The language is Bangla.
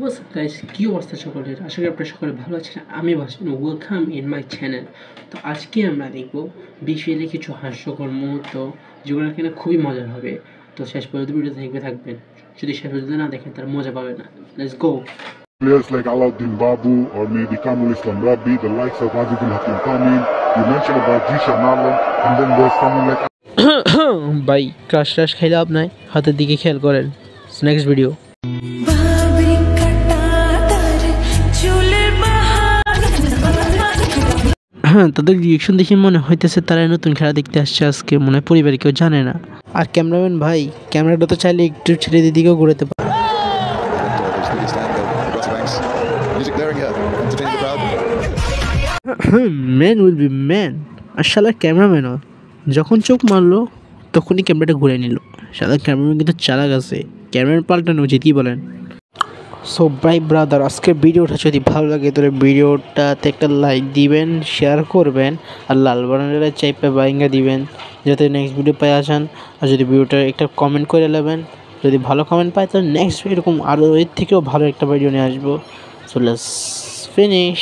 What's up guys, কি অবস্থা সকলের? আশা করি আপনারা সকলে ভালো আছেন। আমি Bhasin, welcome in my channel. তো আজকে আমরা দেখব বিপিএলে কিছু হাস্যকর মুহূর্ত, যেগুলো কিনা খুবই মজার হবে। তো শেষ পর্যন্ত ভিডিও দেখতে থাকবেন। যদি শেষ পর্যন্ত না দেখেন তাহলে মজা পাবেন না। Let's go. Players like Alauddin Babu or maybe Kamul Islam Rabbi, the likes of Azizul Hakim Tamim, you mentioned about Jishan Alam, and then there's someone like ভাই ক্রাশ টাশ খাইলে আপনার হাতের দিকে খেয়াল করেন। Next video. হ্যাঁ, তাদের রিয়েকশন দেখে মনে হইতেছে তারা নতুন খেলা দেখতে আসছে আজকে, মনে হয় পরিবারে কেউ জানে না। আর ক্যামেরাম্যান ভাই, ক্যামেরাটা তো চাইলে একটু ছেড়ে দিকেও ঘুরাতে পারে। Man will be man. আর শালার ক্যামেরাম্যানও যখন চোখ মারলো তখনই ক্যামেরাটা ঘুরে নিল। শালার ক্যামেরাম্যান কিন্তু চালাক আছে, ক্যামেরাম্যান পাল্টানো উচিত, কি বলেন? সো ভাই ব্রাদার, আজকের ভিডিওটা যদি ভালো লাগে তাহলে ভিডিওটাতে একটা লাইক দিবেন, শেয়ার করবেন, আর লাল বাটনটা চাইপে বাইঙ্গা দিবেন যাতে নেক্সট ভিডিও পাই আসেন। আর যদি ভিডিওটা একটা কমেন্ট করে নেবেন, যদি ভালো কমেন্ট পাই তাহলে নেক্সট এরকম আরও এর থেকেও ভালো একটা ভিডিও নিয়ে আসবো। So let's finish.